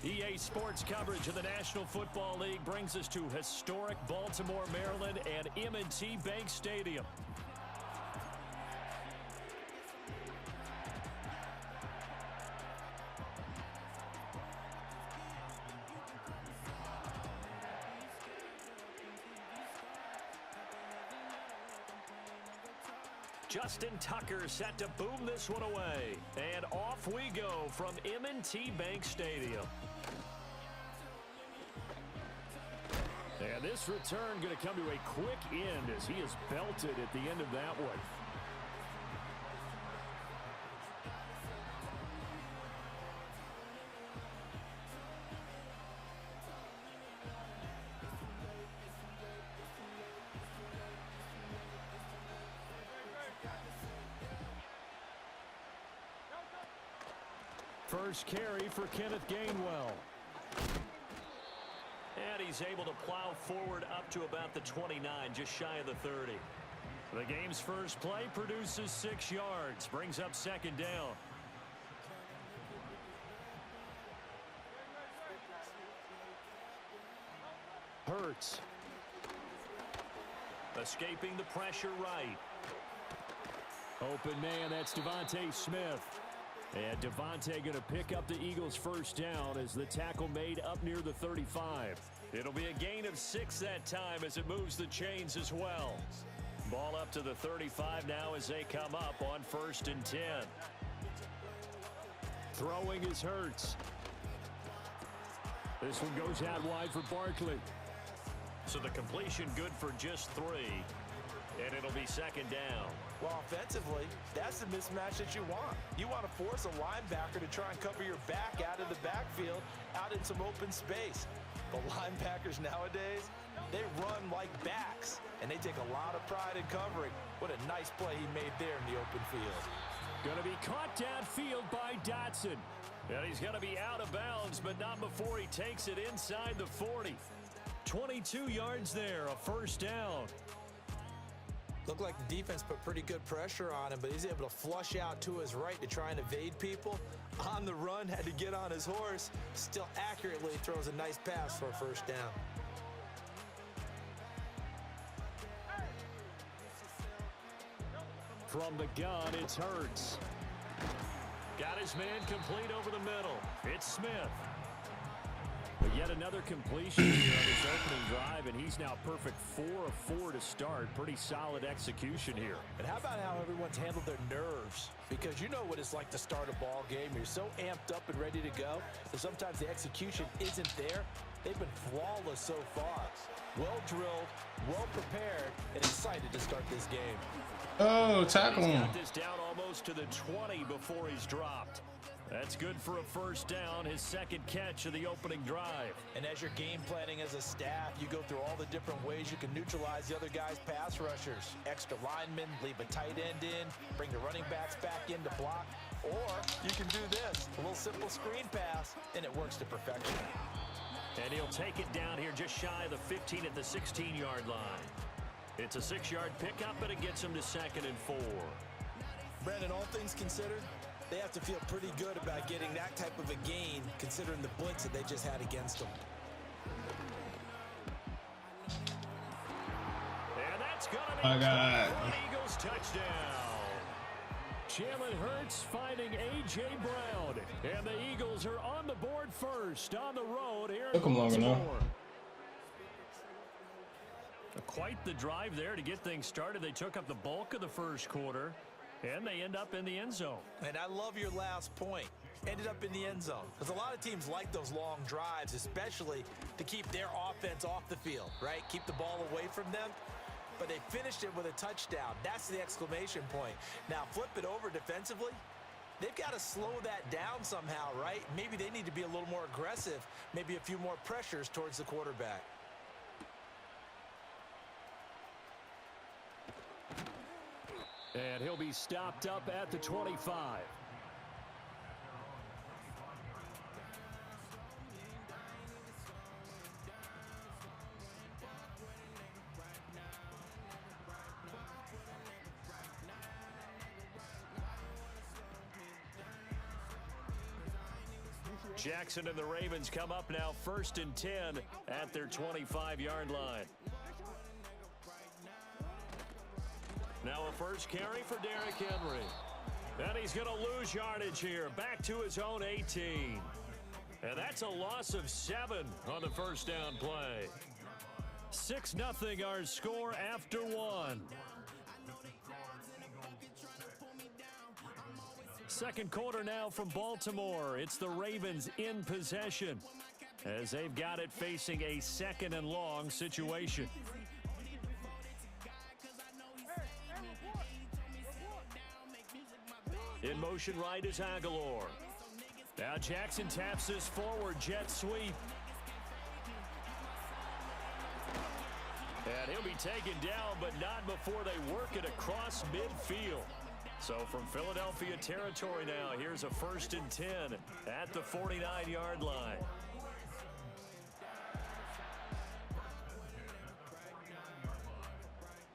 EA Sports coverage of the National Football League brings us to historic Baltimore, Maryland and M&T Bank Stadium. Justin Tucker set to boom this one away. And off we go from M&T Bank Stadium. And this return going to come to a quick end as he is belted at the end of that one. First carry for Kenneth Gainwell. And he's able to plow forward up to about the 29, just shy of the 30. The game's first play produces 6 yards, brings up second down. Hurts. Escaping the pressure right. Open man, that's Devontae Smith. And Devontae going to pick up the Eagles' first down as the tackle made up near the 35. It'll be a gain of 6 that time as it moves the chains as well. Ball up to the 35 now as they come up on 1st and 10. Throwing is Hurts. This one goes out wide for Barkley. So the completion good for just 3. And it'll be second down. Well, offensively, that's the mismatch that you want. You want to force a linebacker to try and cover your back out of the backfield, out in some open space. But linebackers nowadays, they run like backs, and they take a lot of pride in covering. What a nice play he made there in the open field. Going to be caught downfield by Dotson. And he's going to be out of bounds, but not before he takes it inside the 40. 22 yards there, a first down. Looked like the defense put pretty good pressure on him, but he's able to flush out to his right to try and evade people. On the run, had to get on his horse. Still accurately throws a nice pass for a first down. From the gun, it's Hurts. Got his man complete over the middle. It's Smith. But yet another completion here on his opening drive, and he's now perfect 4 of 4 to start. Pretty solid execution here. And how about how everyone's handled their nerves? Because you know what it's like to start a ball game. You're so amped up and ready to go, and sometimes the execution isn't there. They've been flawless so far. Well drilled, well prepared, and excited to start this game. Oh, tackle him. He's got this down almost to the 20 before he's dropped. That's good for a first down, his second catch of the opening drive. And as you're game planning as a staff, you go through all the different ways you can neutralize the other guy's pass rushers. Extra linemen, leave a tight end in, bring the running backs back in to block. Or you can do this, a little simple screen pass, and it works to perfection. And he'll take it down here just shy of the 15 at the 16-yard line. It's a 6-yard pickup, but it gets him to 2nd and 4. Brandon, all things considered, they have to feel pretty good about getting that type of a gain, considering the blitz that they just had against them. And that's going to be an Eagles touchdown. Jalen Hurts finding A.J. Brown. And the Eagles are on the board first on the road here in Baltimore. Quite the drive there to get things started. They took up the bulk of the first quarter. And they end up in the end zone. And I love your last point. Ended up in the end zone. Because a lot of teams like those long drives, especially to keep their offense off the field, right? Keep the ball away from them. But they finished it with a touchdown. That's the exclamation point. Now, flip it over defensively. They've got to slow that down somehow, right? Maybe they need to be a little more aggressive. Maybe a few more pressures towards the quarterback. And he'll be stopped up at the 25. Jackson and the Ravens come up now 1st and 10 at their 25-yard line. Now a first carry for Derrick Henry. And he's going to lose yardage here. Back to his own 18. And that's a loss of 7 on the first down play. 6-0 our score after 1. Second quarter now from Baltimore. It's the Ravens in possession as they've got it facing a 2nd and long situation. In motion right is Aguilar. Now Jackson taps this forward jet sweep. And he'll be taken down, but not before they work it across midfield. So from Philadelphia territory now, here's a 1st and 10 at the 49-yard line.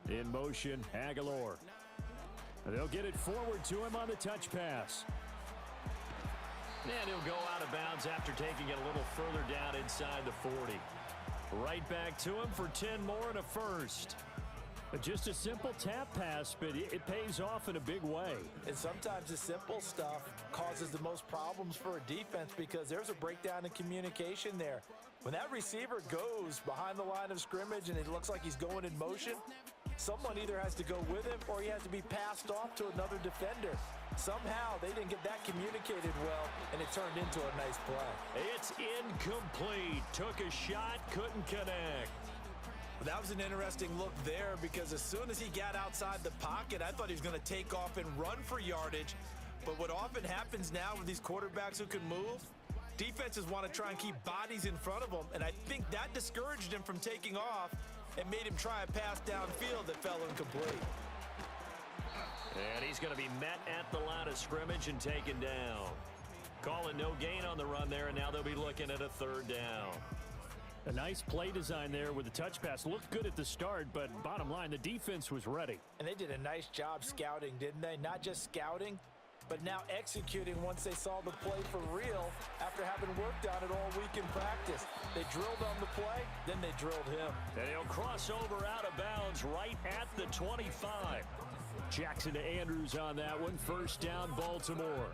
In motion, Aguilar. They'll get it forward to him on the touch pass. And he'll go out of bounds after taking it a little further down inside the 40. Right back to him for 10 more and a first. Just a simple tap pass, but it pays off in a big way. And sometimes the simple stuff causes the most problems for a defense because there's a breakdown in communication there. When that receiver goes behind the line of scrimmage and it looks like he's going in motion, someone either has to go with him or he has to be passed off to another defender. Somehow they didn't get that communicated well, and it turned into a nice play. It's incomplete. Took a shot, couldn't connect. That was an interesting look there because as soon as he got outside the pocket, I thought he was going to take off and run for yardage. But what often happens now with these quarterbacks who can move, defenses want to try and keep bodies in front of them, and I think that discouraged him from taking off and made him try a pass downfield that fell incomplete. And he's going to be met at the line of scrimmage and taken down. Calling no gain on the run there, and now they'll be looking at a 3rd down. A nice play design there with the touch pass. Looked good at the start, but bottom line, the defense was ready. And they did a nice job scouting, didn't they? Not just scouting, but now executing once they saw the play for real after having worked on it all week in practice. They drilled on the play, then they drilled him. And he'll cross over out of bounds right at the 25. Jackson to Andrews on that one. 1st down, Baltimore.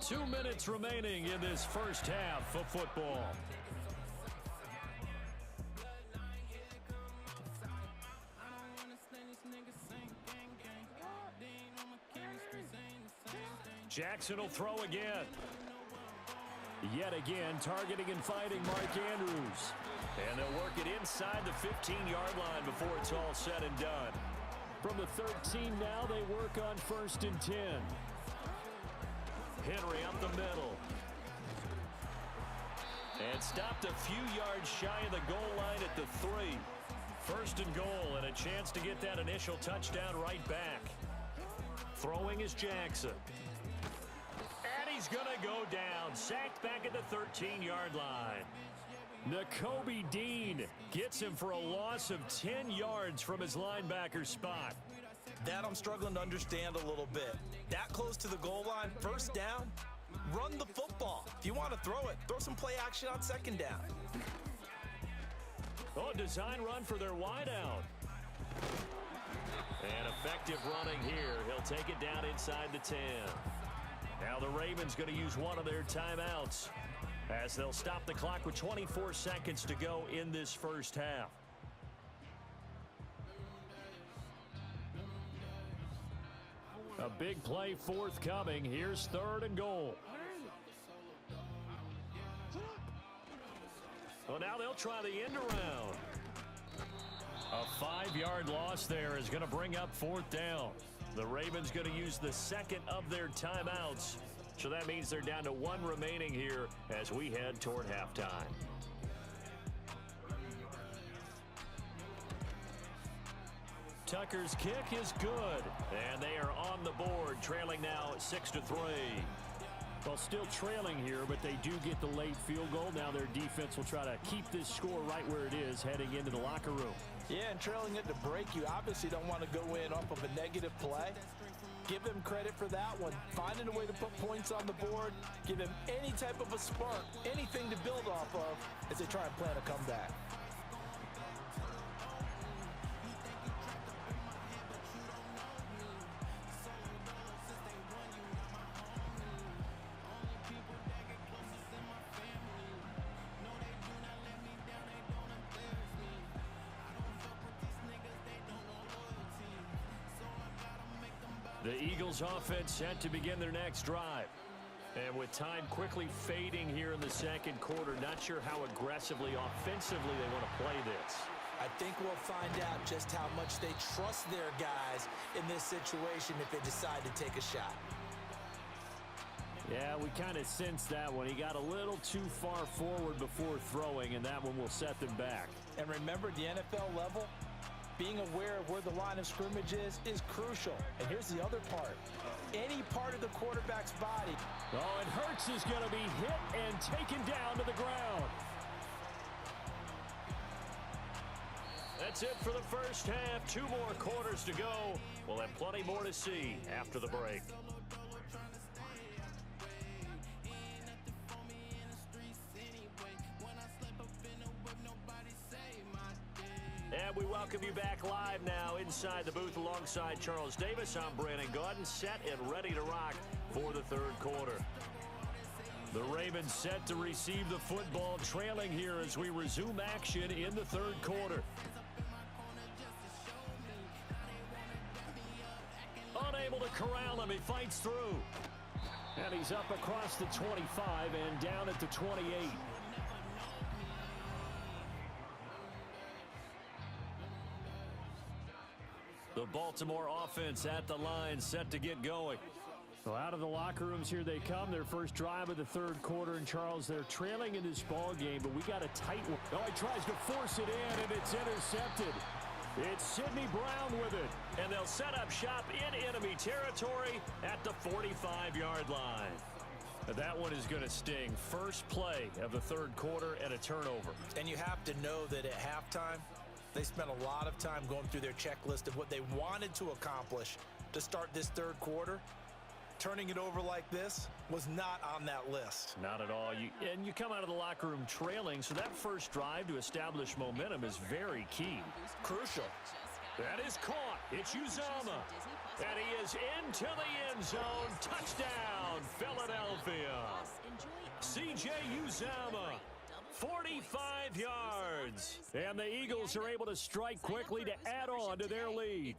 2 minutes remaining in this first half of football. Jackson will throw again. Yet again, targeting and fighting Mark Andrews. And they'll work it inside the 15-yard line before it's all said and done. From the 13 now, they work on 1st and 10. Henry up the middle. And stopped a few yards shy of the goal line at the 3. 1st and goal, and a chance to get that initial touchdown right back. Throwing is Jackson. And he's going to go down. Sacked back at the 13-yard line. Nakobe Dean gets him for a loss of 10 yards from his linebacker spot. That I'm struggling to understand a little bit. That close to the goal line, 1st down, run the football. If you want to throw it, throw some play action on 2nd down. Oh, design run for their wideout. And effective running here. He'll take it down inside the 10. Now the Ravens going to use one of their timeouts as they'll stop the clock with 24 seconds to go in this first half. A big play forthcoming. Here's 3rd and goal. Well, now they'll try the end around. A 5-yard loss there is going to bring up 4th down. The Ravens going to use the 2nd of their timeouts. So that means they're down to 1 remaining here as we head toward halftime. Tucker's kick is good. And they are on the board, trailing now 6-3. Well, still trailing here, but they do get the late field goal. Now their defense will try to keep this score right where it is heading into the locker room. Yeah, and trailing it to break, you obviously don't want to go in off of a negative play. Give them credit for that one. Finding a way to put points on the board, give them any type of a spark, anything to build off of as they try and plan a comeback. The Eagles offense set to begin their next drive. And with time quickly fading here in the second quarter, not sure how aggressively, offensively they want to play this. I think we'll find out just how much they trust their guys in this situation if they decide to take a shot. Yeah, we kind of sensed that one. He got a little too far forward before throwing, and that one will set them back. And remember, the NFL level, being aware of where the line of scrimmage is crucial. And here's the other part. Any part of the quarterback's body. Oh, and Hurts is going to be hit and taken down to the ground. That's it for the first half. 2 more quarters to go. We'll have plenty more to see after the break. And we welcome you back live now inside the booth alongside Charles Davis. I'm Brandon Gaudin, set and ready to rock for the third quarter. The Ravens set to receive the football, trailing here as we resume action in the third quarter. Unable to corral him, he fights through. And he's up across the 25 and down at the 28. The Baltimore offense at the line, set to get going. Well, out of the locker rooms, here they come. Their first drive of the third quarter. And, Charles, they're trailing in this ball game, but we got a tight one. Oh, he tries to force it in, and it's intercepted. It's Sidney Brown with it. And they'll set up shop in enemy territory at the 45-yard line. That one is going to sting. First play of the third quarter and a turnover. And you have to know that at halftime, they spent a lot of time going through their checklist of what they wanted to accomplish to start this third quarter. Turning it over like this was not on that list. Not at all. And you come out of the locker room trailing, so that first drive to establish momentum is very key. Crucial. That is caught. It's Uzomah. And he is into the end zone. Touchdown, Philadelphia. C.J. Uzomah. 45 yards. And the Eagles are able to strike quickly to add on to their lead.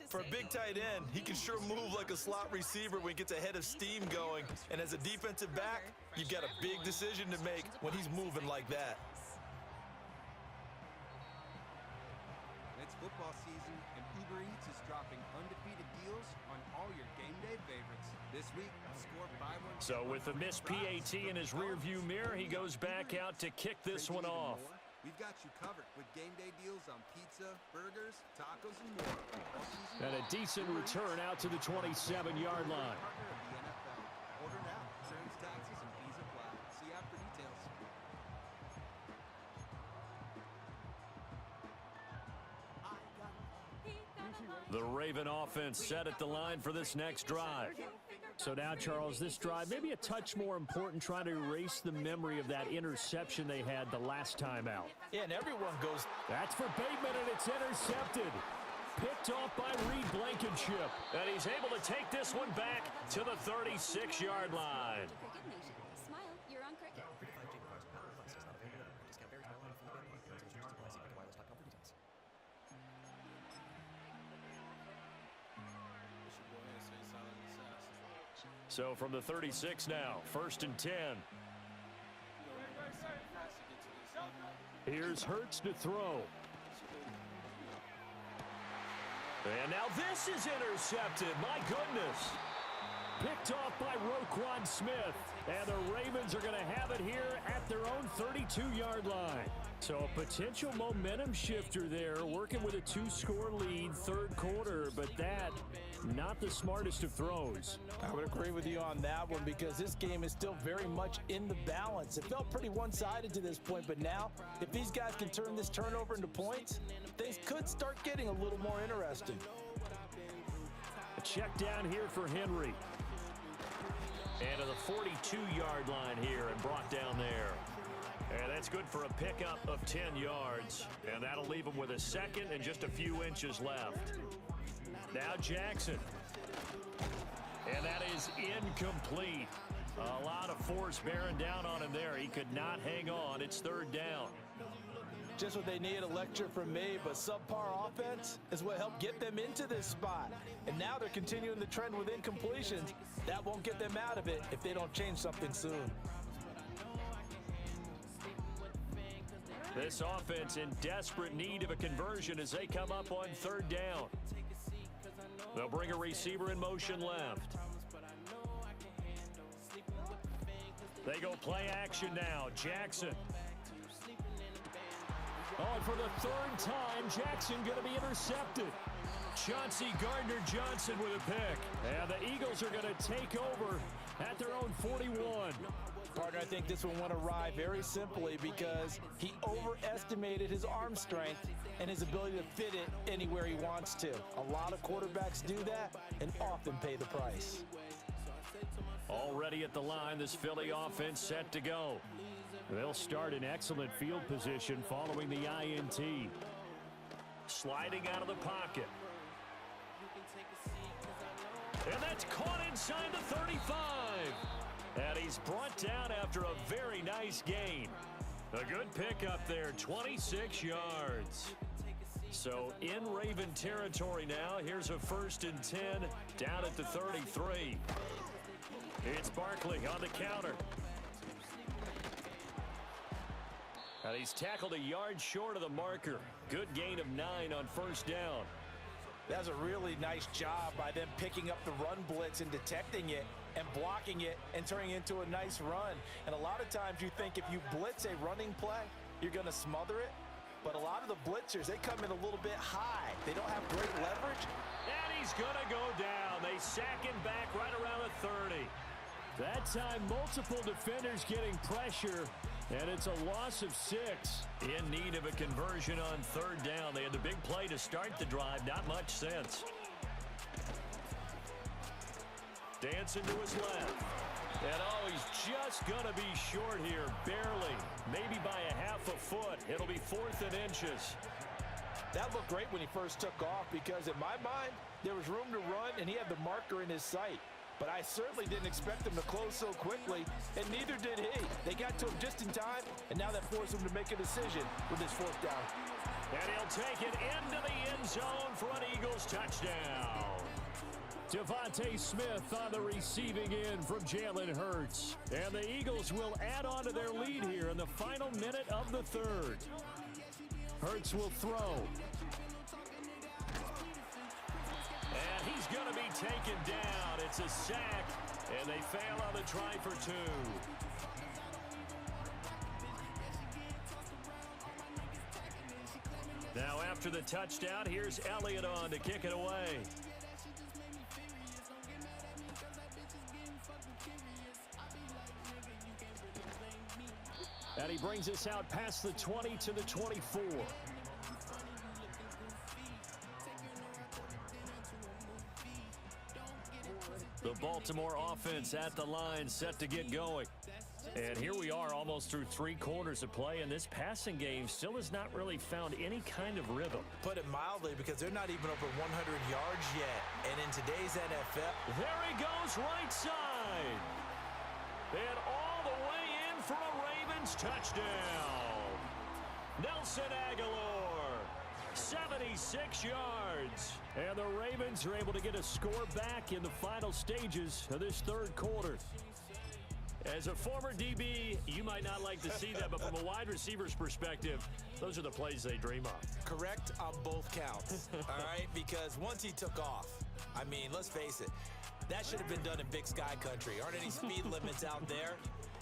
For a big tight end, he can sure move like a slot receiver when he gets a head of steam going. And as a defensive back, you've got a big decision to make when he's moving like that. It's football season, and Uber Eats is dropping undefeated deals on all your game day favorites. This week, score 5-1. So with the missed PAT in his rearview mirror, he goes back out to kick this one off. We've got you covered with game day deals on pizza, burgers, tacos, and more. And a decent return out to the 27-yard line. Partner of the NFL. Order now. Terms, taxes, and fees apply. See app for details. The Raven offense set at the line for this next drive. So now, Charles, this drive maybe a touch more important, trying to erase the memory of that interception they had the last time out. Yeah, and everyone goes. That's for Bateman, and it's intercepted. Picked off by Reed Blankenship. And he's able to take this one back to the 36-yard line. So from the 36 now, 1st and 10. Here's Hurts to throw. And now this is intercepted. My goodness. Picked off by Roquan Smith. And the Ravens are going to have it here at their own 32-yard line. So a potential momentum shifter there, working with a 2-score lead, third quarter, but that, not the smartest of throws. I would agree with you on that one because this game is still very much in the balance. It felt pretty one-sided to this point, but now, if these guys can turn this turnover into points, things could start getting a little more interesting. check down here for Henry. And to the 42-yard line here and brought down there. And that's good for a pickup of 10 yards. And that'll leave him with a second and just a few inches left. Now Jackson. And that is incomplete. A lot of force bearing down on him there. He could not hang on. It's third down. Just what they need, a lecture from me, but subpar offense is what helped get them into this spot. And now they're continuing the trend with incompletions. That won't get them out of it if they don't change something soon. This offense in desperate need of a conversion as they come up on third down. They'll bring a receiver in motion left. They go play action now. Jackson. Oh, and for the third time, Jackson going to be intercepted. Chauncey Gardner-Johnson with a pick. And the Eagles are going to take over at their own 41. Partner, I think this one went awry very simply because he overestimated his arm strength and his ability to fit it anywhere he wants to. A lot of quarterbacks do that and often pay the price. Already at the line, this Philly offense set to go. They'll start in excellent field position following the INT. Sliding out of the pocket. And that's caught inside the 35. And he's brought down after a very nice gain. A good pickup there, 26 yards. So in Raven territory now, here's a 1st and 10 down at the 33. It's Barkley on the counter. And he's tackled a yard short of the marker. Good gain of 9 on first down. That's a really nice job by them picking up the run blitz and detecting it and blocking it and turning it into a nice run. And a lot of times you think if you blitz a running play, you're going to smother it. But a lot of the blitzers, they come in a little bit high. They don't have great leverage. And he's going to go down. They sack him back right around the 30. That time, multiple defenders getting pressure, and it's a loss of 6. In need of a conversion on third down. They had the big play to start the drive. Not much sense. Dancing to his left. And oh, he's just going to be short here. Barely. Maybe by a half a foot. It'll be 4th and inches. That looked great when he first took off because in my mind, there was room to run and he had the marker in his sight. But I certainly didn't expect him to close so quickly, and neither did he. They got to him just in time, and now that forced him to make a decision with his 4th down. And he'll take it into the end zone for an Eagles touchdown. Devontae Smith on the receiving end from Jalen Hurts. And the Eagles will add on to their lead here in the final minute of the third. Hurts will throw. And he's going to be taken down. It's a sack, and they fail on the try for 2. Now after the touchdown, here's Elliott on to kick it away. And he brings us out past the 20 to the 24. The Baltimore offense at the line, set to get going. And here we are almost through 3 quarters of play, and this passing game still has not really found any kind of rhythm. Put it mildly, because they're not even over 100 yards yet. And in today's NFL... There he goes, right side. And all the way in for a Ravens touchdown. Nelson Aguilar, 76 yards. And the Ravens are able to get a score back in the final stages of this third quarter. As a former DB, you might not like to see that, but from a wide receiver's perspective, those are the plays they dream of. Correct on both counts, all right? Because once he took off, I mean, let's face it, that should have been done in Big Sky Country. Aren't any speed limits out there?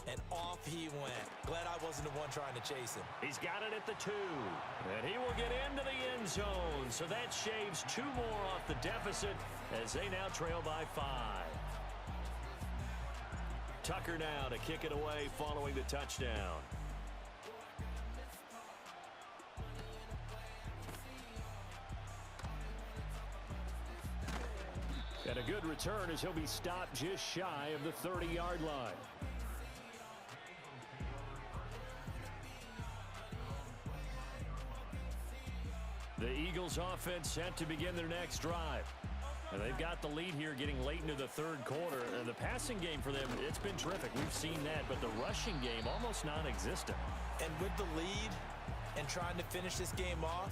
And off he went. Glad I wasn't the one trying to chase him. He's got it at the 2. And he will get into the end zone. So that shaves 2 more off the deficit as they now trail by 5. Tucker now to kick it away following the touchdown. And And a good return as he'll be stopped just shy of the 30-yard line. The Eagles offense set to begin their next drive. And they've got the lead here getting late into the third quarter. The passing game for them, it's been terrific. We've seen that, but the rushing game almost non-existent. And with the lead and trying to finish this game off,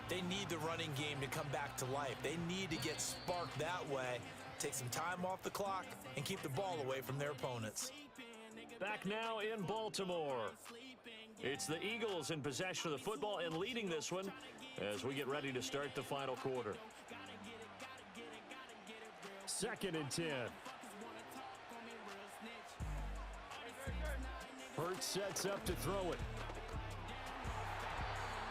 they need the running game to come back to life. They need to get sparked that way, take some time off the clock, and keep the ball away from their opponents. Back now in Baltimore. It's the Eagles in possession of the football and leading this one as we get ready to start the final quarter. 2nd and 10. Hurts sets up to throw it.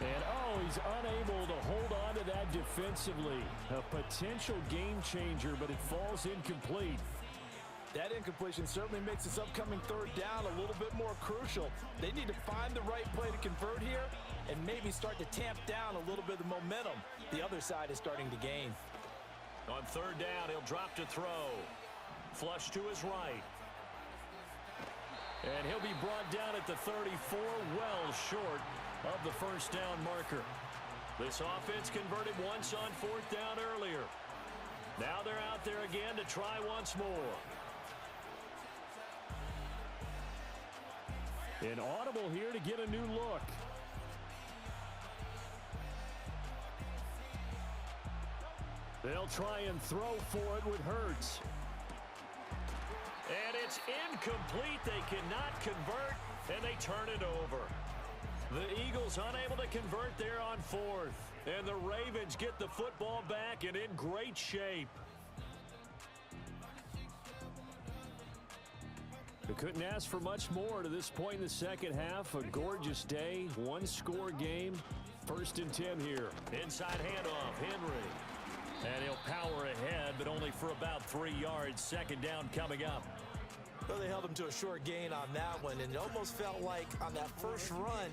And, he's unable to hold on to that defensively. A potential game changer, but it falls incomplete. That incompletion certainly makes this upcoming third down a little bit more crucial. They need to find the right play to convert here and maybe start to tamp down a little bit of momentum the other side is starting to gain. On third down, he'll drop to throw. Flush to his right. And he'll be brought down at the 34, well short of the first down marker. This offense converted once on 4th down earlier. Now they're out there again to try once more. An audible here to get a new look. They'll try and throw for it with Hurts. And it's incomplete. They cannot convert, and they turn it over. The Eagles unable to convert there on 4th. And the Ravens get the football back and in great shape. They couldn't ask for much more to this point in the second half. A gorgeous day, one-score game. 1st and 10 here. Inside handoff, Henry. And he'll power ahead, but only for about 3 yards. 2nd down coming up. Well, they held him to a short gain on that one, and it almost felt like on that first run,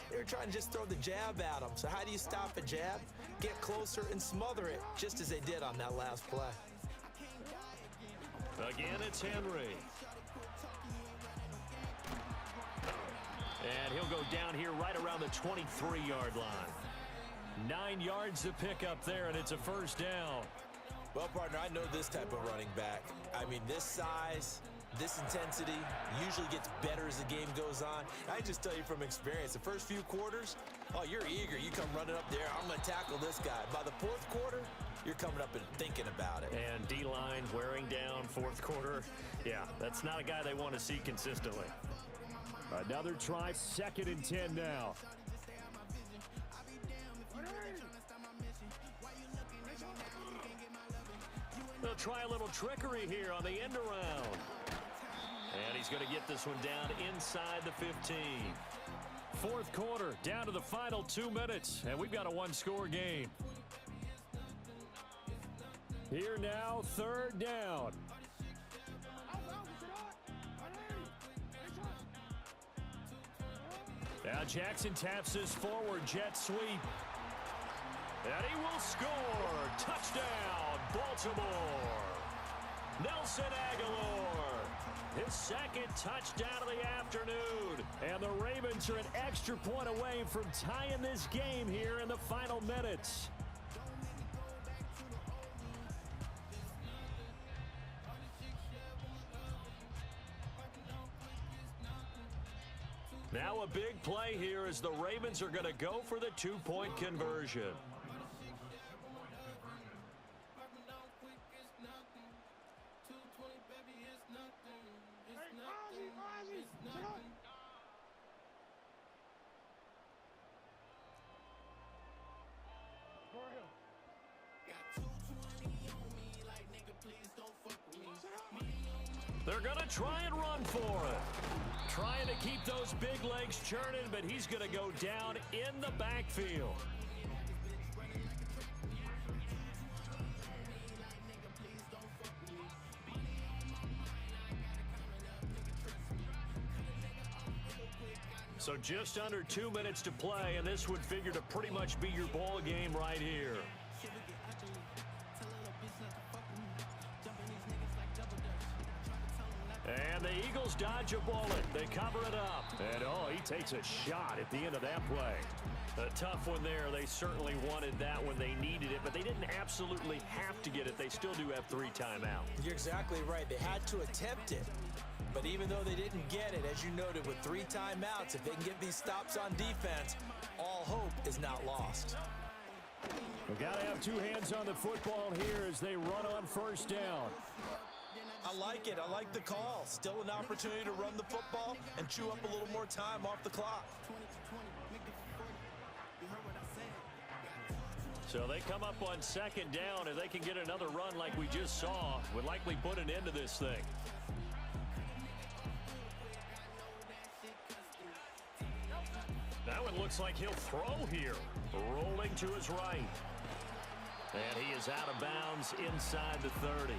they were trying to just throw the jab at him. So how do you stop a jab? Get closer and smother it, just as they did on that last play. Again, it's Henry. And he'll go down here right around the 23-yard line. 9 yards to pick up there, and it's a first down. Well, partner, I know this type of running back. I mean, this size, this intensity usually gets better as the game goes on. I just tell you from experience, the first few quarters, you're eager. You come running up there, I'm going to tackle this guy. By the 4th quarter, you're coming up and thinking about it. And D-line wearing down 4th quarter. Yeah, that's not a guy they want to see consistently. Another try, 2nd and 10 now. They'll try a little trickery here on the end around. And he's going to get this one down inside the 15. 4th quarter, down to the final 2 minutes, and we've got a one-score game. Here now, 3rd down. Now Jackson taps this forward jet sweep. And he will score. Touchdown, Baltimore. Nelson Aguilar. His 2nd touchdown of the afternoon. And the Ravens are an extra point away from tying this game here in the final minutes. Now a big play here as the Ravens are going to go for the 2-point conversion. They're going to try and run for it. Trying to keep those big legs churning, but he's going to go down in the backfield. So just under 2 minutes to play, and this would figure to pretty much be your ball game right here. just dodge a bullet. They cover it up. And, oh, he takes a shot at the end of that play. A tough one there. They certainly wanted that when they needed it, but they didn't absolutely have to get it. They still do have 3 timeouts. You're exactly right. They had to attempt it. But even though they didn't get it, as you noted, with 3 timeouts, if they can get these stops on defense, all hope is not lost. We've got to have 2 hands on the football here as they run on first down. I like it. I like the call. Still an opportunity to run the football and chew up a little more time off the clock. So they come up on second down, and they can get another run like we just saw. Would likely put an end to this thing. Now it looks like he'll throw here. Rolling to his right. And he is out of bounds inside the 30.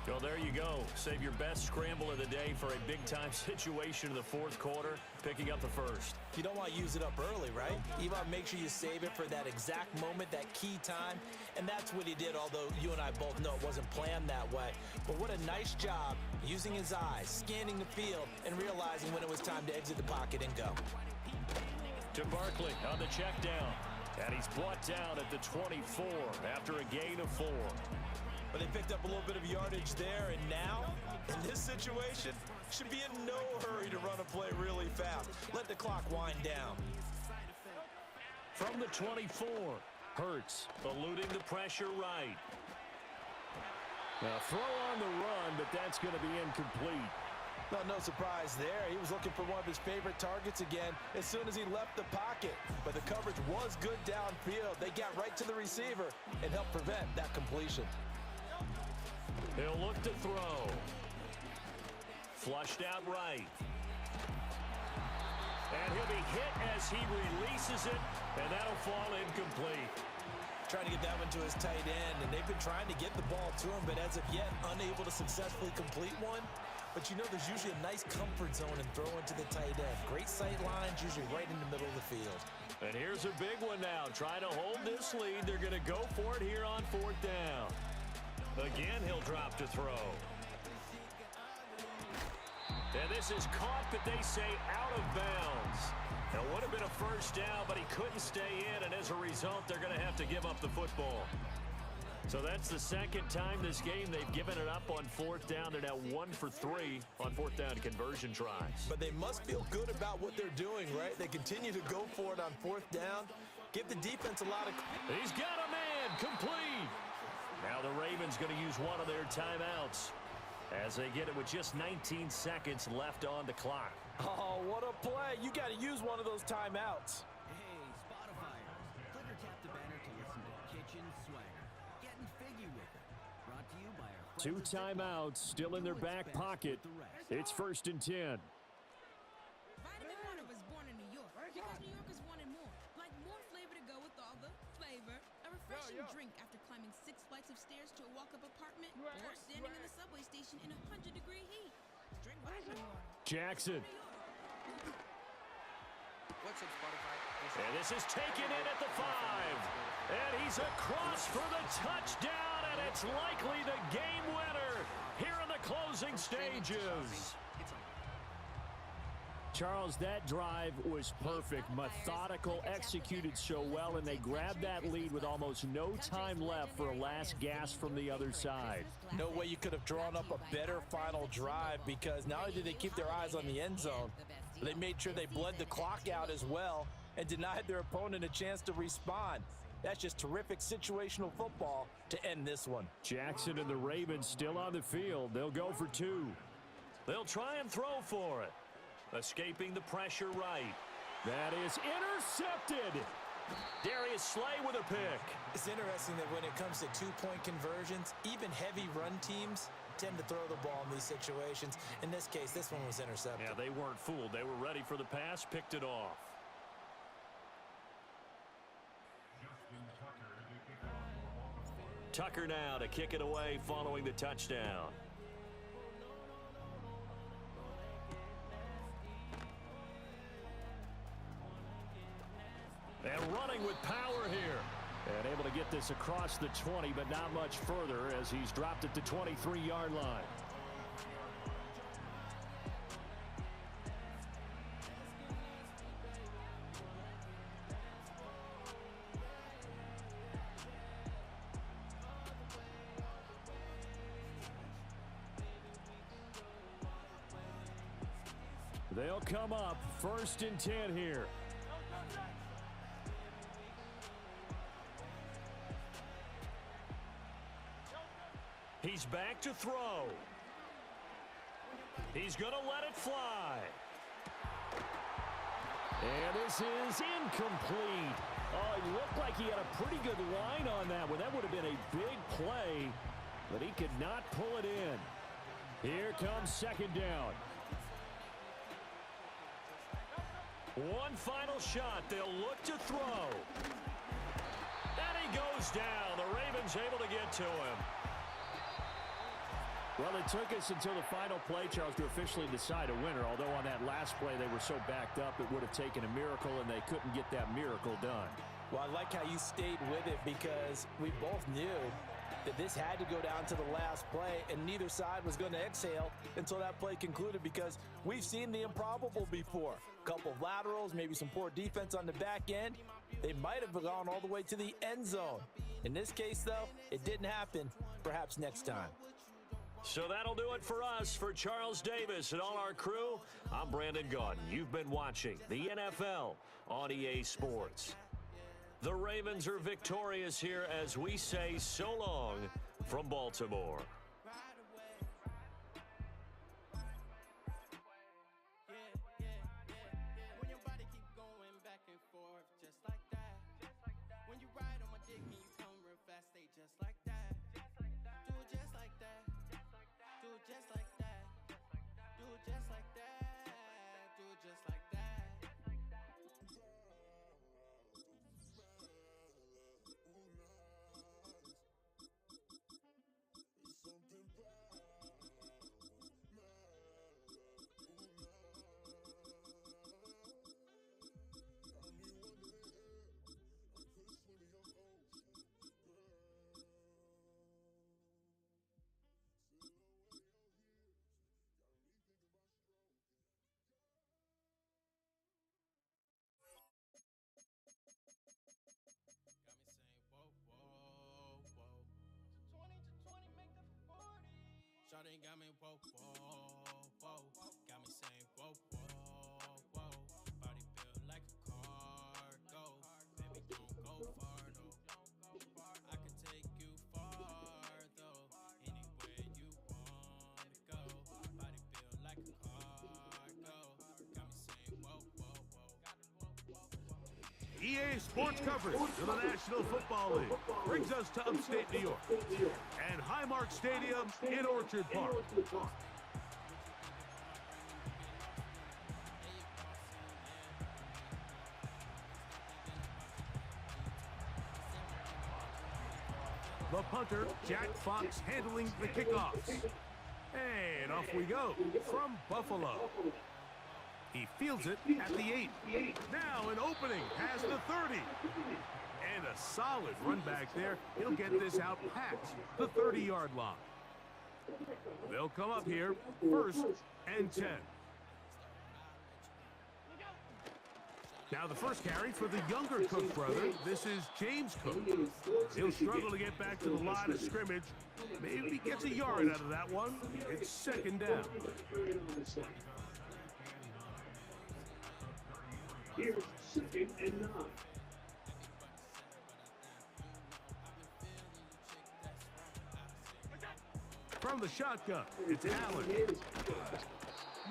Well, there you go. Save your best scramble of the day for a big-time situation in the 4th quarter, picking up the first. You don't want to use it up early, right? You want to make sure you save it for that exact moment, that key time. And that's what he did, although you and I both know it wasn't planned that way. But what a nice job using his eyes, scanning the field, and realizing when it was time to exit the pocket and go. To Barkley on the check down. And he's brought down at the 24 after a gain of 4. But they picked up a little bit of yardage there, and now, in this situation, should be in no hurry to run a play really fast. Let the clock wind down. From the 24, Hurts eluding the pressure right. Now throw on the run, but that's going to be incomplete. No surprise there. He was looking for one of his favorite targets again as soon as he left the pocket. But the coverage was good downfield. They got right to the receiver and helped prevent that completion. He'll look to throw. Flushed out right. And he'll be hit as he releases it, and that'll fall incomplete. Trying to get that one to his tight end, and they've been trying to get the ball to him, but as of yet, unable to successfully complete one. But you know there's usually a nice comfort zone in throwing to the tight end. Great sight lines, usually right in the middle of the field. And here's a big one now. Trying to hold this lead. They're going to go for it here on 4th down. Again, he'll drop to throw. And this is caught, but they say out of bounds. It would have been a first down, but he couldn't stay in, and as a result, they're going to have to give up the football. So that's the second time this game they've given it up on 4th down. They're now 1 for 3 on 4th down conversion tries. But they must feel good about what they're doing, right? They continue to go for it on 4th down. Give the defense a lot of... He's got a man, complete. Now the Ravens going to use one of their timeouts as they get it with just 19 seconds left on the clock. Oh, what a play. You got to use one of those timeouts. Hey, Spotifyers. Click or tap the banner to listen to Kitchen Swagger. Getting figgy with it. Brought to you by our friends 2 at Football. timeouts still in their back pocket. It's 1st and 10. Vitamin Water was born in New York because New Yorkers wanted more. Like more flavor to go with all the flavor. A refreshing drink after climbing 6 flights of stairs to a walk-up apartment or standing in a subway station in 100-degree heat. Drink Vitamin Water. Jackson. What's up, Spotify? And this is taken in at the 5. And he's across for the touchdown, and it's likely the game winner here in the closing stages. Charles, that drive was perfect, methodical, executed so well, and they grabbed that lead with almost no time left for a last gasp from the other side. No way you could have drawn up a better final drive, because not only did they keep their eyes on the end zone, they made sure they bled the clock out as well and denied their opponent a chance to respond. That's just terrific situational football to end this one. Jackson and the Ravens still on the field. They'll go for 2. They'll try and throw for it. Escaping the pressure right. That is intercepted. Darius Slay with a pick. It's interesting that when it comes to 2-point conversions, even heavy run teams tend to throw the ball in these situations. In this case, this one was intercepted. Yeah, they weren't fooled. They were ready for the pass, picked it off. Tucker now to kick it away following the touchdown. And running with power here. And able to get this across the 20, but not much further as he's dropped at the 23-yard line. They'll come up 1st and 10 here. He's back to throw. He's going to let it fly. And this is incomplete. Oh, it looked like he had a pretty good line on that one. That would have been a big play, but he could not pull it in. Here comes 2nd down. One final shot. They'll look to throw. And he goes down. The Ravens able to get to him. Well, it took us until the final play, Charles, to officially decide a winner. Although on that last play they were so backed up, it would have taken a miracle, and they couldn't get that miracle done. Well, I like how you stayed with it because we both knew that this had to go down to the last play, and neither side was going to exhale until that play concluded because we've seen the improbable before. A couple of laterals, maybe some poor defense on the back end. They might have gone all the way to the end zone. In this case, though, it didn't happen. Perhaps next time. So that'll do it for us. For Charles Davis and all our crew, I'm Brandon Gaudin. You've been watching the NFL on EA Sports. The Ravens are victorious here as we say so long from Baltimore. Shawty got me whoa, whoa, whoa. Got me saying whoa, whoa, whoa. Body built like a cargo. Baby, don't go far though. I can take you far though. Anywhere you want to go. Body built like a cargo. Got me saying whoa, whoa, whoa. EA Sports coverage of the National Football League brings us to upstate New York and Highmark Stadium in Orchard Park. The punter, Jack Fox, handling the kickoffs. And off we go from Buffalo. He fields it at the 8. Now an opening past the 30. And a solid run back there. He'll get this out past the 30-yard line. They'll come up here 1st and 10. Now the first carry for the younger Cook brother. This is James Cook. He'll struggle to get back to the line of scrimmage. Maybe he gets a yard out of that one. It's 2nd down. Here's 2nd and 9. From the shotgun, it's Allen.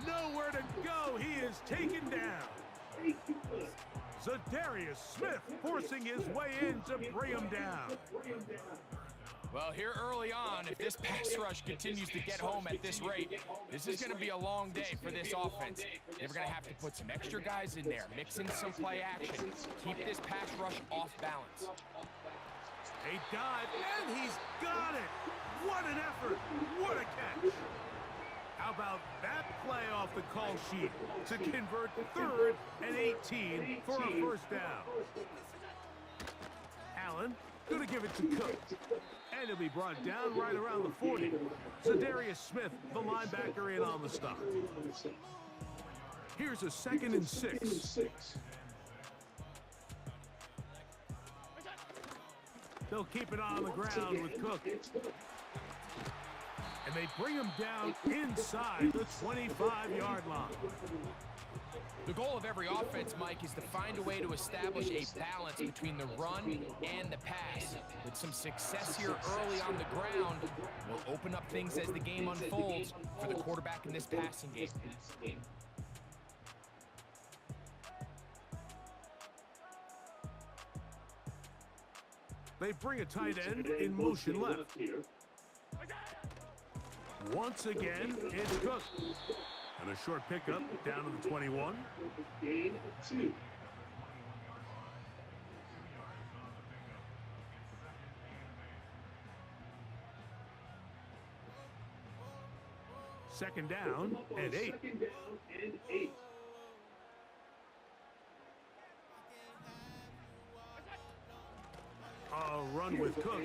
Nowhere to go. He is taken down. Zadarius Smith forcing his way in to bring him down. Well, here early on, if this pass rush continues to get home at this rate, this is going to be a long day for this offense. They're going to have to put some extra guys in there, mix in some play action, keep this pass rush off balance. A dive, and he's got it! What an effort! What a catch! How about that play off the call sheet to convert 3rd and 18 for a 1st down? Allen gonna give it to Cook. And he'll be brought down right around the 40. Zadarius Smith, the linebacker, in on the stop. Here's a 2nd and 6. They'll keep it on the ground with Cook. And they bring him down inside the 25-yard line. The goal of every offense, Mike, is to find a way to establish a balance between the run and the pass. With some success here early on the ground will open up things as the game unfolds for the quarterback in this passing game. They bring a tight end in motion left. Once again, it's Cook. And a short pickup down to the 21. Gain 2. Second down and 8. Second down and 8. A run with Cook.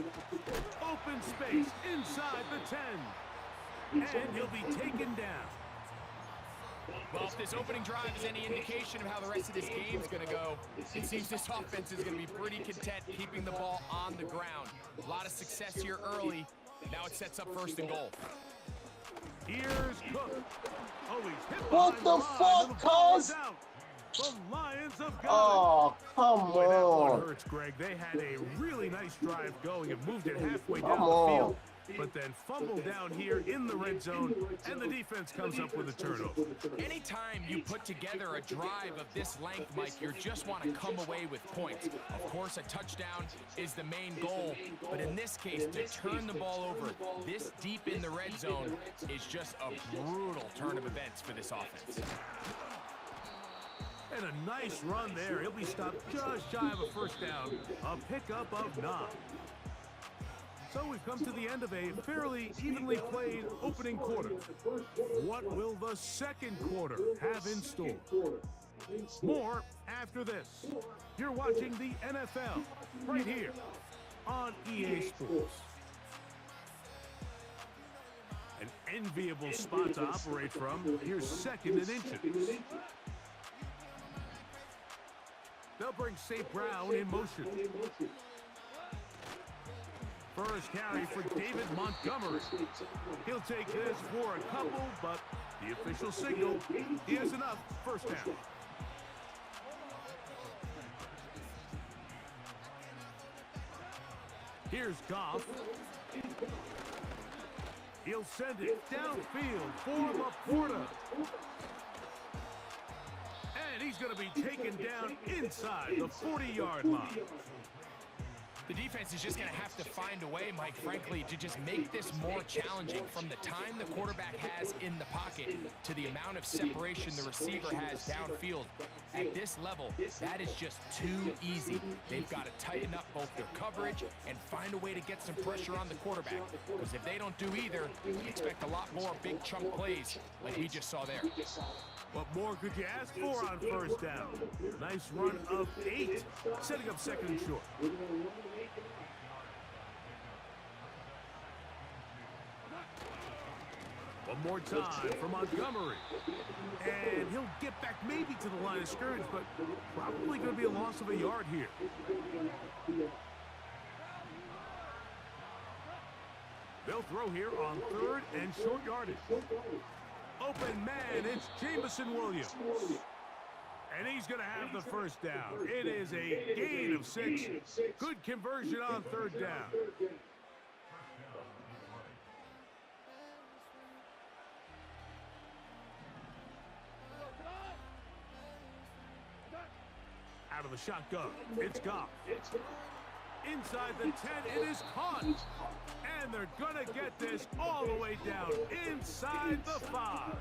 Open space inside the 10. And he'll be taken down. Well, if this opening drive is any indication of how the rest of this game is going to go, it seems this offense is going to be pretty content keeping the ball on the ground. A lot of success here early. Now it sets up first and goal. Here's Cook. Oh, he's hit What behind the line, and fuck, the ball cuz? is out. The Lions have got it. Oh, come Boy, that one on. hurts, Greg. They had a really nice drive going and moved it halfway Come down the on. field, but then fumbled down here in the red zone, and the defense comes up with a turnover. Anytime you put together a drive of this length, Mike, you just want to come away with points. Of course, a touchdown is the main goal, but in this case, to turn the ball over this deep in the red zone is just a brutal turn of events for this offense. And a nice run there. He'll be stopped just shy of a first down. A pickup of 9. So we've come to the end of a fairly evenly played opening quarter. What will the second quarter have in store? More after this. You're watching the NFL right here on EA Sports. An enviable spot to operate from. Here's second and inches. They'll bring St. Brown in motion. First carry for David Montgomery. He'll take this for a couple, but the official signal, he has enough. First down. Here's Goff. He'll send it downfield for Laporta. And he's going to be taken down inside the 40-yard line. The defense is just going to have to find a way, Mike, frankly, to just make this more challenging from the time the quarterback has in the pocket to the amount of separation the receiver has downfield. At this level, that is just too easy. They've got to tighten up both their coverage and find a way to get some pressure on the quarterback. Because if they don't do either, expect a lot more big chunk plays like we just saw there. What more could you ask for on first down? Nice run of 8, setting up second and short. One more time for Montgomery. And he'll get back maybe to the line of scrimmage, but probably going to be a loss of a yard here. They'll throw here on third and short yardage. Open man, it's Jamison Williams. And he's going to have the first down. It is a gain of 6. Good conversion on third down. Out of the shotgun, it's Goff. Inside the 10, it is caught. And they're going to get this all the way down inside the 5.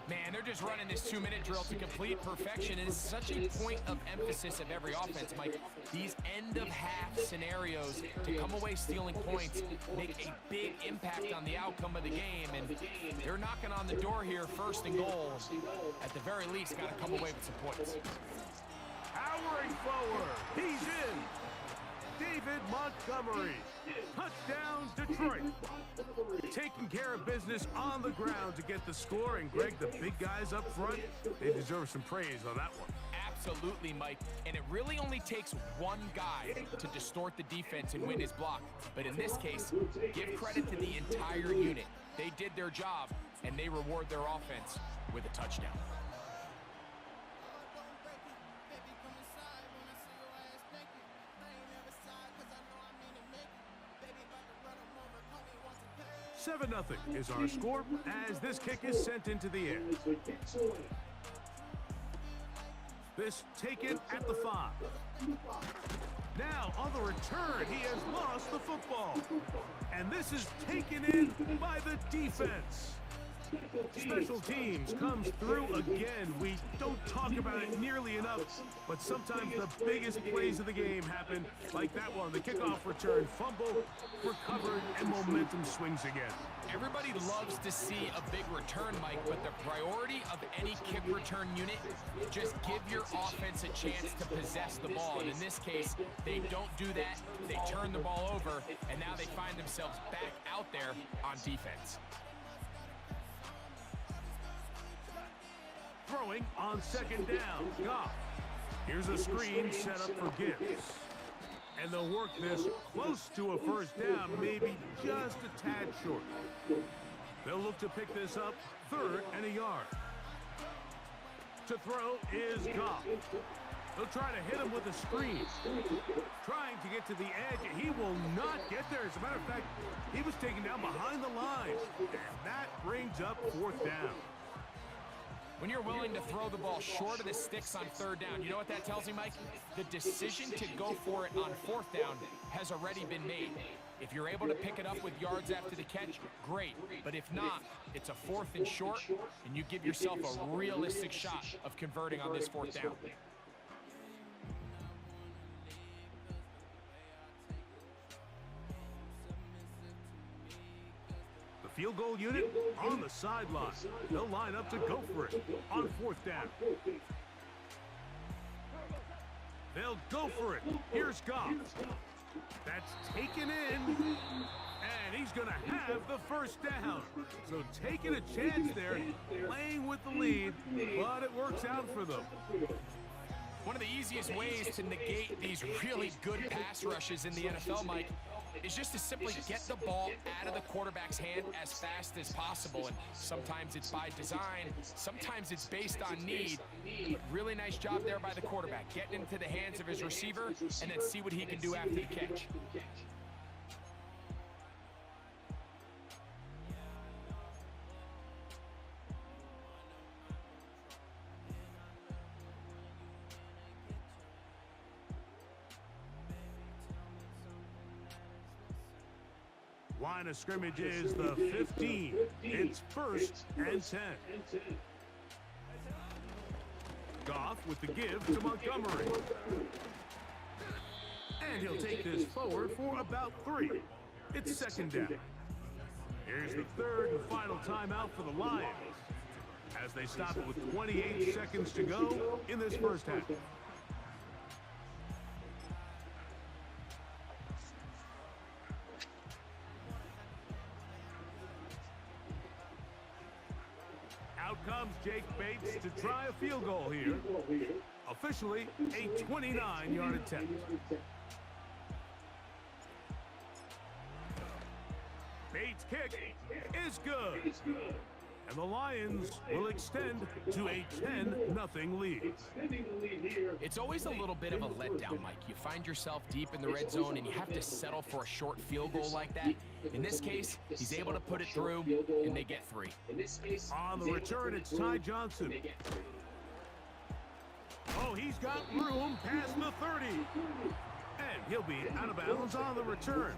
Man, they're just running this 2-minute drill to complete perfection. And it's such a point of emphasis of every offense, Mike. These end-of-half scenarios to come away stealing points make a big impact on the outcome of the game. And they're knocking on the door here, first and goal. At the very least, got to come away with some points. Powering forward, he's in. David Montgomery. Touchdown, Detroit. Taking care of business on the ground to get the score. And Greg, the big guys up front, they deserve some praise on that one. Absolutely, Mike. And it really only takes one guy to distort the defense and win his block. But in this case, give credit to the entire unit. They did their job, and they reward their offense with a touchdown. Seven 7-0 is our score as this kick is sent into the air. This taken at the 5. Now on the return, he has lost the football. And this is taken in by the defense. Special teams comes through again. We don't talk about it nearly enough, but sometimes the biggest plays of the game happen, like that one. The kickoff return, fumble, recovered, and momentum swings again. Everybody loves to see a big return, Mike, but the priority of any kick return unit, just give your offense a chance to possess the ball. And in this case, they don't do that. They turn the ball over, and now they find themselves back out there on defense. Throwing on second down, Goff. Here's a screen set up for Gibbs. And they'll work this close to a first down, maybe just a tad short. They'll look to pick this up 3rd and a yard. To throw is Goff. They'll try to hit him with a screen. Trying to get to the edge. He will not get there. As a matter of fact, he was taken down behind the line. And that brings up 4th down. When you're willing to throw the ball short of the sticks on 3rd down, you know what that tells me, Mike? The decision to go for it on 4th down has already been made. If you're able to pick it up with yards after the catch, great. But if not, it's a 4th and short, and you give yourself a realistic shot of converting on this 4th down. Field goal unit on the sideline. They'll line up to go for it on 4th down. They'll go for it. Here's Goff. That's taken in, and he's going to have the first down. So taking a chance there, playing with the lead, but it works out for them. One of the easiest ways to negate these really good pass rushes in the NFL, Mike, is just to simply get the ball out of the quarterback's hand as fast as possible. And sometimes it's by design, sometimes it's based on need. But really nice job there by the quarterback, getting into the hands of his receiver and then see what he can do after the catch. Line of scrimmage is the 15. It's 1st and 10. Goff with the give to Montgomery. And he'll take this forward for about 3. It's 2nd down. Here's the 3rd and final timeout for the Lions as they stop it with 28 seconds to go in this first half. Out comes Jake Bates to try a field goal here. Officially a 29-yard attempt. Bates' kick is good. And the Lions will extend to a 10-0 lead. It's always a little bit of a letdown, Mike. You find yourself deep in the red zone and you have to settle for a short field goal like that. In this case, he's able to put it through, and they get 3. On the return, it's Ty Johnson. Oh, he's got room past the 30. And he'll be out of bounds on the return.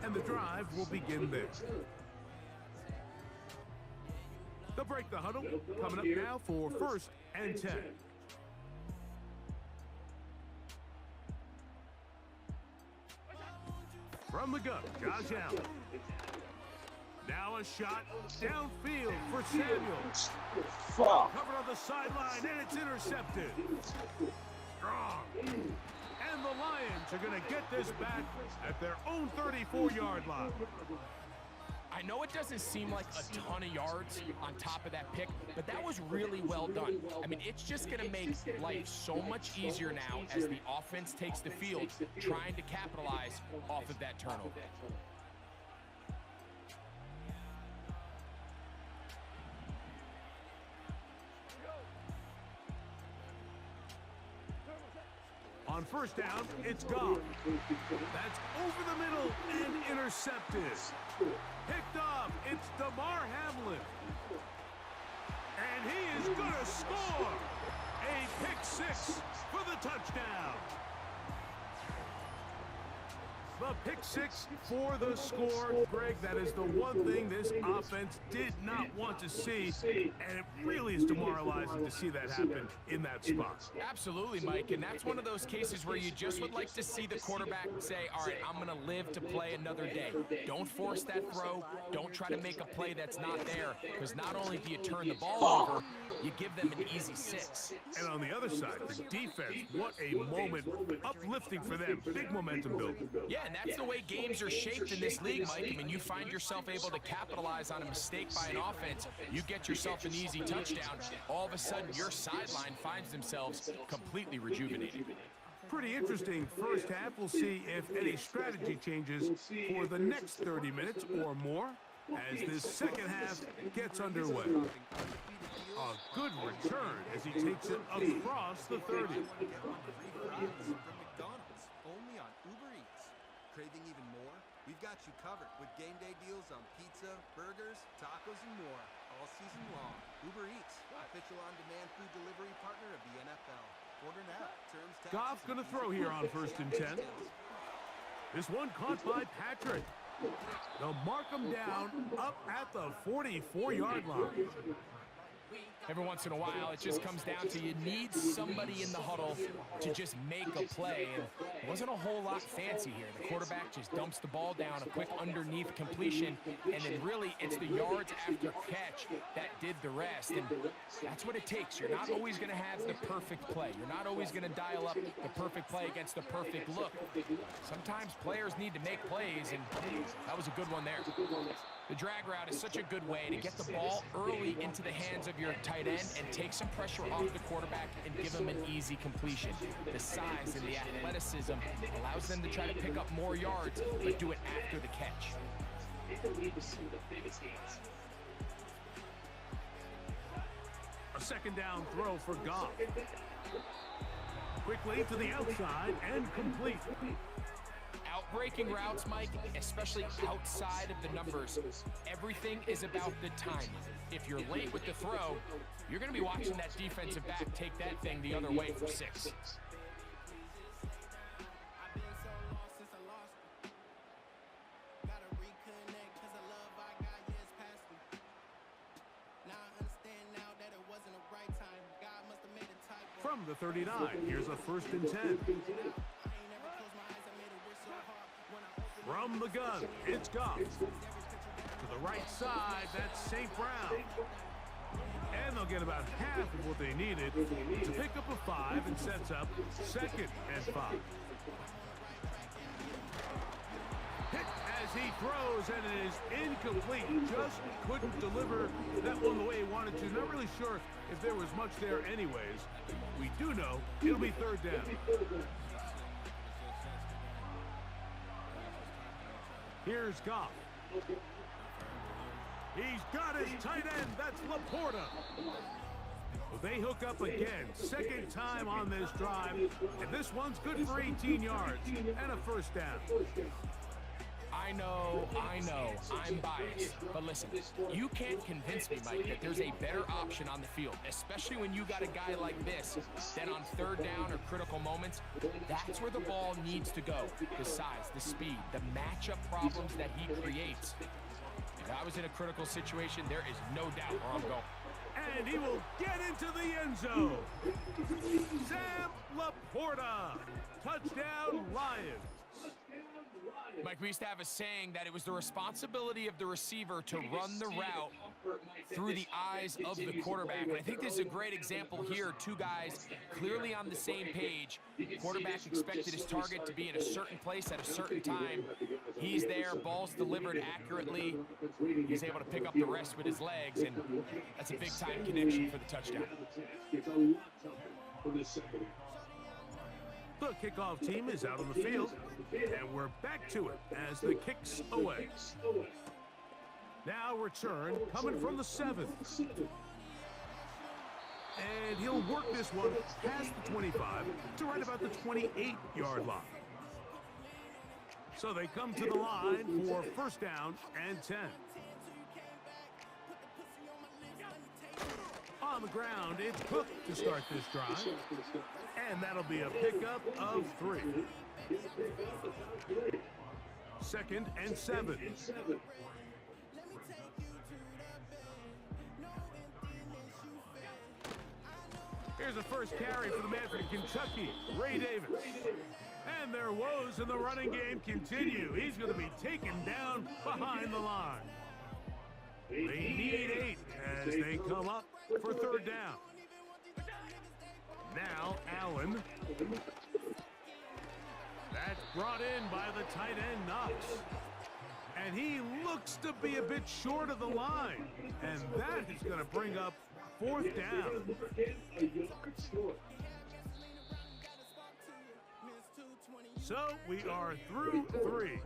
And the drive will begin there. They'll break the huddle. Coming up now for 1st and 10. From the gun, Josh Allen. Now a shot downfield for Samuels. Covered on the sideline, and it's intercepted. Strong. And the Lions are going to get this back at their own 34-yard line. I know it doesn't seem like a ton of yards on top of that pick, but that was really well done. I mean, it's just going to make life so much easier now as the offense takes the field, trying to capitalize off of that turnover. On first down, it's Goff. That's over the middle and intercepted. Picked off, it's DeMar Hamlin. And he is going to score. A pick six for the touchdown. The pick six for the score. Greg, that is the one thing this offense did not want to see, and it really is demoralizing to see that happen in that spot. Absolutely, Mike, and that's one of those cases where you just would like to see the quarterback say, all right, I'm going to live to play another day. Don't force that throw. Don't try to make a play that's not there, because not only do you turn the ball over, you give them an easy six. And on the other side, the defense, what a moment, uplifting for them, big momentum building. Yeah, and that's the way games are shaped in this league, Mike. I mean, you find yourself able to capitalize on a mistake by an offense, you get yourself an easy touchdown, all of a sudden your sideline finds themselves completely rejuvenated. Pretty interesting first half. We'll see if any strategy changes for the next 30 minutes or more as this second half gets underway. A good return as he takes it across the 30. Craving even more? We've got you covered with game day deals on pizza, burgers, tacos, and more all season long. Uber Eats, official on-demand food delivery partner of the NFL. Order now. Terms, taxes, Goff's going to throw here on 1st and 10. This one caught by Patrick. They'll mark him down up at the 44-yard line. Every once in a while, it just comes down to you need somebody in the huddle to just make a play. And it wasn't a whole lot fancy here. The quarterback just dumps the ball down, a quick underneath completion, and then really it's the yards after catch that did the rest. And that's what it takes. You're not always going to have the perfect play. You're not always going to dial up the perfect play against the perfect look. Sometimes players need to make plays, and that was a good one there. The drag route is such a good way to get the ball early into the hands of your tight end and take some pressure off the quarterback and give him an easy completion. The size and the athleticism allows them to try to pick up more yards, but do it after the catch. A second down throw for Goff. Quickly to the outside and complete. Breaking routes, Mike, especially outside of the numbers, everything is about the timing. If you're late with the throw, you're going to be watching that defensive back take that thing the other way for 6. From the 39, here's a 1st and 10. From the gun, it's Goff. To the right side, that's St. Brown. And they'll get about half of what they needed to pick up a 5 and sets up 2nd and 5. Hit as he throws, and it is incomplete. Just couldn't deliver that one the way he wanted to. Not really sure if there was much there anyways. We do know it'll be 3rd down. Here's Goff. He's got his tight end. That's Laporta. Well, they hook up again. 2nd time on this drive. And this one's good for 18 yards and a 1st down. I know, I'm biased. But listen, you can't convince me, Mike, that there's a better option on the field, especially when you got a guy like this, that on 3rd down or critical moments, that's where the ball needs to go. The size, the speed, the matchup problems that he creates. If I was in a critical situation, there is no doubt where I'm going. And he will get into the end zone. Sam Laporta. Touchdown, Lions. Mike, we used to have a saying that it was the responsibility of the receiver to run the route through the eyes of the quarterback. And I think this is a great example here. Two guys clearly on the same page. Quarterback expected his target to be in a certain place at a certain time. He's there, ball's delivered accurately. He's able to pick up the rest with his legs, and that's a big-time connection for the touchdown. The kickoff team is out on the field, and we're back to it as the kick's away. Now return coming from the 7th. And he'll work this one past the 25 to right about the 28-yard line. So they come to the line for first down and 10. On the ground, it's Cook to start this drive. And that'll be a pickup of 3. 2nd and 7. Here's the first carry for the man from Kentucky, Ray Davis. And their woes in the running game continue. He's going to be taken down behind the line. They need 8 as they come up for third down. Now Allen. That's brought in by the tight end, Knox. And he looks to be a bit short of the line. And that is going to bring up fourth down. So we are through 3.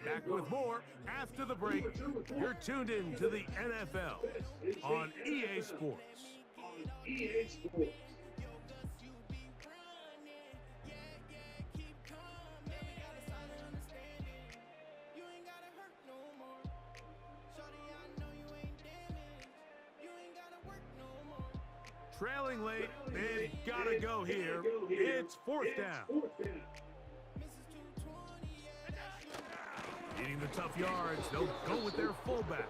Back with more after the break. You're tuned in to the NFL on EA Sports. Trailing late, they've got to go here. It's fourth down. Needing the tough yards, they'll go with their fullback.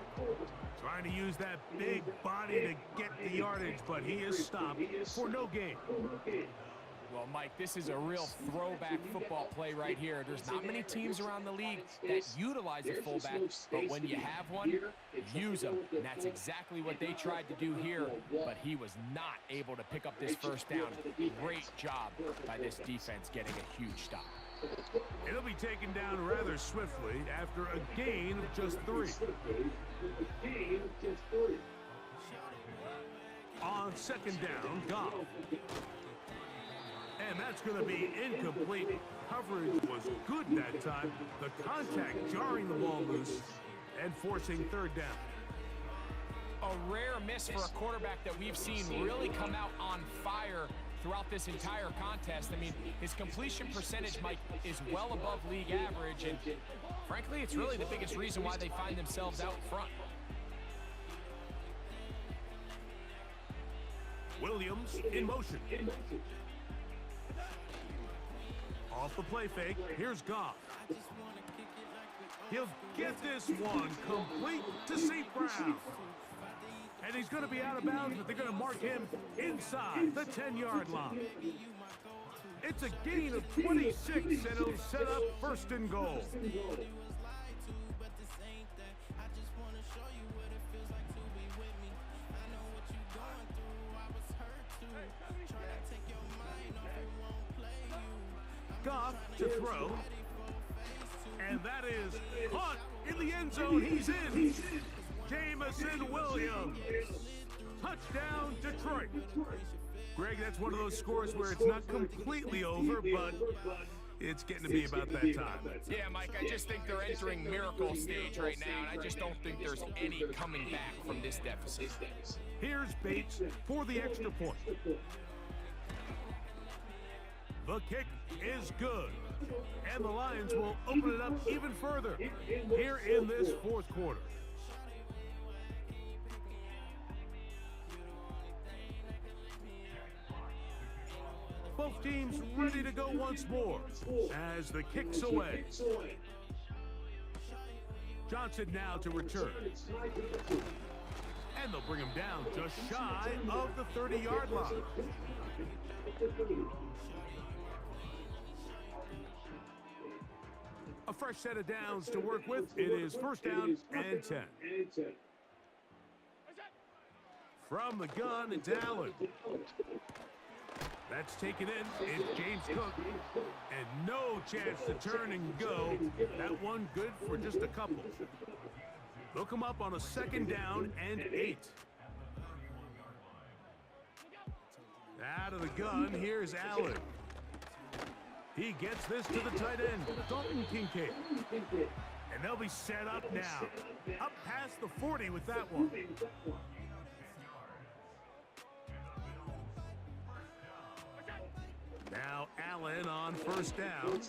Trying to use that big body to get the yardage, but he is stopped for no gain. Well, Mike, this is a real throwback football play right here. There's not many teams around the league that utilize a fullback, but when you have one, use them. And that's exactly what they tried to do here, but he was not able to pick up this first down. Great job by this defense getting a huge stop. It'll be taken down rather swiftly after a gain of just 3. On second down, Goff. And that's going to be incomplete. Coverage was good that time. The contact jarring the ball loose and forcing third down. A rare miss for a quarterback that we've seen really come out on fire throughout this entire contest. I mean, his completion percentage, Mike, is well above league average, and frankly, it's really the biggest reason why they find themselves out front. Williams in motion. Off the play fake, here's Goff. He'll get this one complete to St. Brown. And he's going to be out of bounds, but they're going to mark him inside the 10-yard line. It's a gain of 26, and it'll set up first and goal. Goff to throw, and that is caught in the end zone. He's in. Jamison Williams. Touchdown, Detroit. Greg, that's one of those scores where it's not completely over, but it's getting to be about that time. Yeah, Mike, I just think they're entering miracle stage right now, and I just don't think there's any coming back from this deficit. Here's Bates for the extra point. The kick is good, and the Lions will open it up even further here in this fourth quarter. Both teams ready to go once more as the kick's away. Johnson now to return. And they'll bring him down just shy of the 30-yard line. A fresh set of downs to work with. It is first down and 10. From the gun, it's Allen. That's taken in. It's James Cook. And no chance to turn and go. That one good for just a couple. Look him up on a second down and 8. Out of the gun, here's Allen. He gets this to the tight end, Dalton Kincaid. And they'll be set up now. Up past the 40 with that one. Now Allen on first down.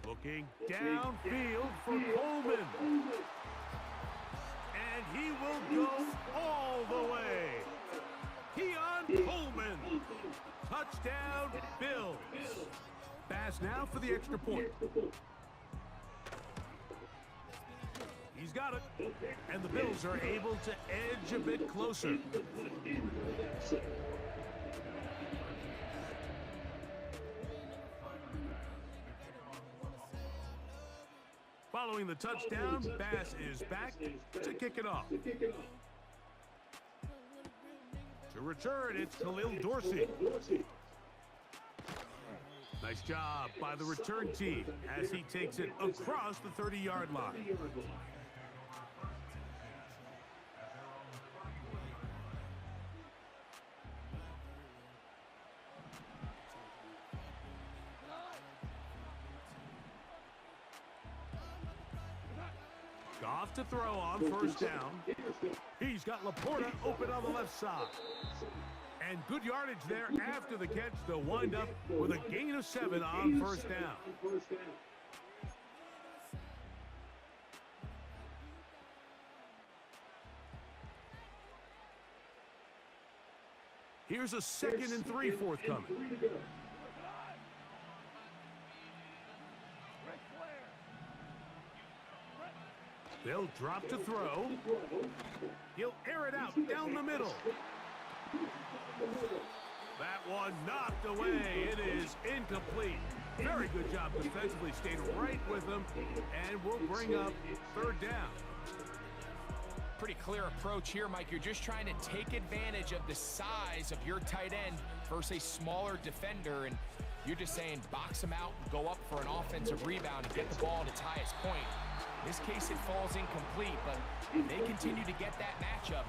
Looking downfield for Coleman. And he will go all the way. Keon Coleman. Touchdown, Bills. Pass now for the extra point. He's got it. And the Bills are able to edge a bit closer. Following the touchdown, Bass is back to kick it off. To return, it's Khalil Dorsey. Nice job by the return team as he takes it across the 30-yard line. Goff to throw on first down. He's got Laporta open on the left side. And good yardage there after the catch. They'll wind up with a gain of 7 on first down. Here's a 2nd and 3 forthcoming. They'll drop to throw. He'll air it out down the middle. That one knocked away. It is incomplete. Very good job defensively. Stayed right with him and will bring up third down. Pretty clear approach here, Mike. You're just trying to take advantage of the size of your tight end versus a smaller defender, and you're just saying box him out, go up for an offensive rebound, and get the ball at its highest point. In this case, it falls incomplete, but they continue to get that matchup.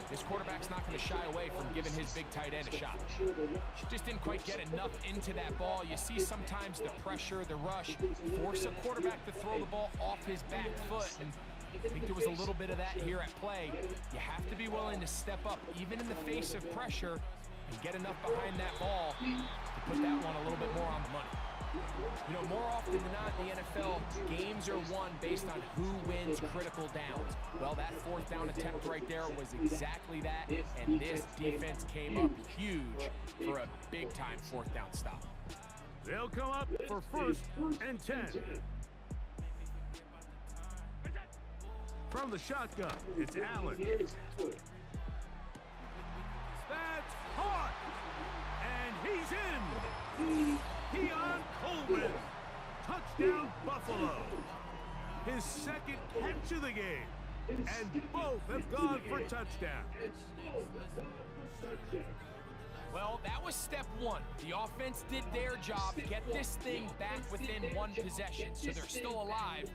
This quarterback's not going to shy away from giving his big tight end a shot. Just didn't quite get enough into that ball. You see sometimes the pressure, the rush, force a quarterback to throw the ball off his back foot, and I think there was a little bit of that here at play. You have to be willing to step up, even in the face of pressure, and get enough behind that ball to put that one a little bit more on the money. You know, more often than not in the NFL, games are won based on who wins critical downs. Well, that fourth down attempt right there was exactly that, and this defense came up huge for a big-time fourth down stop. They'll come up for first and 10. From the shotgun, it's Allen. That's hot! And he's in! Keon Coleman, touchdown Buffalo. His second catch of the game, and both have gone for touchdowns. Well, that was step one. The offense did their job, get this thing back within one possession, so they're still alive.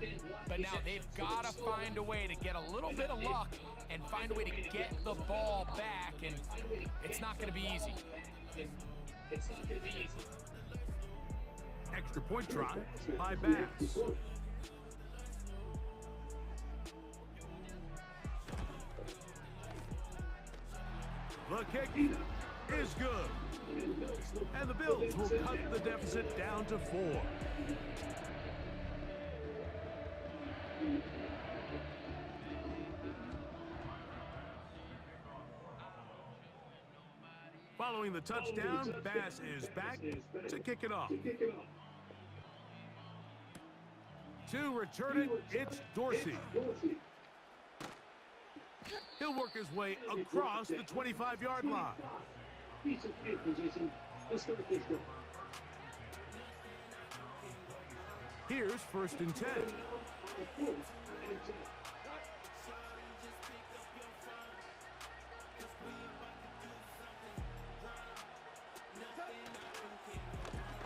But now they've got to find a way to get a little bit of luck and find a way to get the ball back, and it's not going to be easy. Extra point try by Bass. The kick is good. And the Bills will cut the deficit down to 4. Following the touchdown, Bass is back to kick it off. To return it, it's Dorsey. He'll work his way across the 25-yard line. Here's 1st and 10.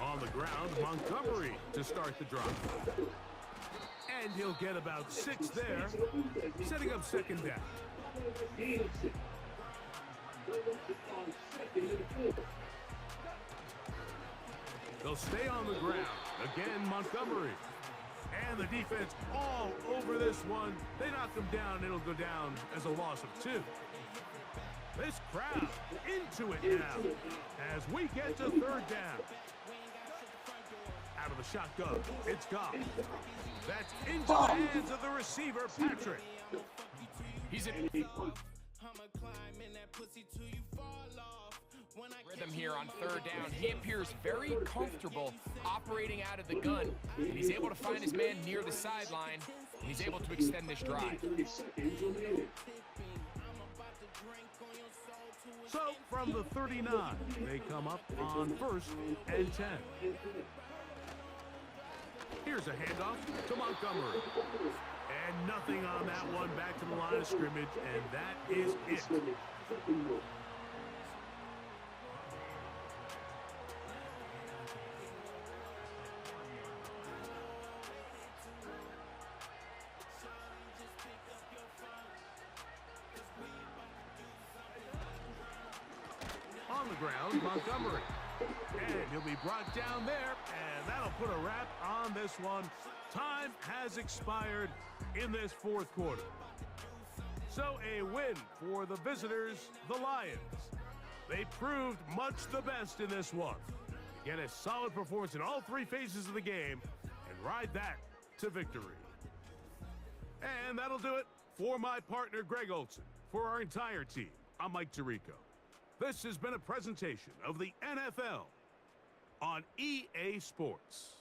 On the ground, Montgomery to start the drive. And he'll get about 6 there, setting up 2nd down. They'll stay on the ground. Again, Montgomery. And the defense all over this one. They knock him down. It'll go down as a loss of 2. This crowd into it now as we get to 3rd down. Out of the shotgun, it's Goff. That's into the hands of the receiver, Patrick. He's in rhythm here on 3rd down. He appears very comfortable operating out of the gun. And he's able to find his man near the sideline, and he's able to extend this drive. So, from the 39, they come up on 1st and 10. Here's a handoff to Montgomery. And nothing on that one, back to the line of scrimmage, and that is it. On the ground, Montgomery. And he'll be brought down there, and that'll put a wrap on this one. Time has expired in this 4th quarter. So a win for the visitors, the Lions. They proved much the best in this one. Get a solid performance in all 3 phases of the game and ride that to victory. And that'll do it for my partner, Greg Olson. For our entire team, I'm Mike Tirico. This has been a presentation of the NFL on EA Sports.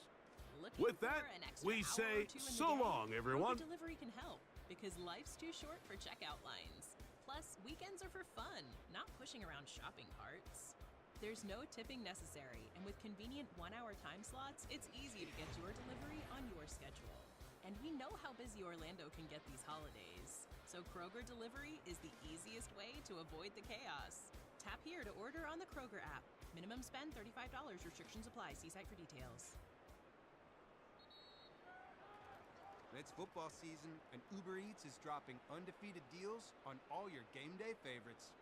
With that, we say so long, everyone. Delivery can help because life's too short for checkout lines. Plus, weekends are for fun, not pushing around shopping carts. There's no tipping necessary, and with convenient 1-hour time slots, it's easy to get your delivery on your schedule. And we know how busy Orlando can get these holidays. So Kroger Delivery is the easiest way to avoid the chaos. Tap here to order on the Kroger app. Minimum spend $35. Restrictions apply. See site for details. It's football season, and Uber Eats is dropping undefeated deals on all your game day favorites.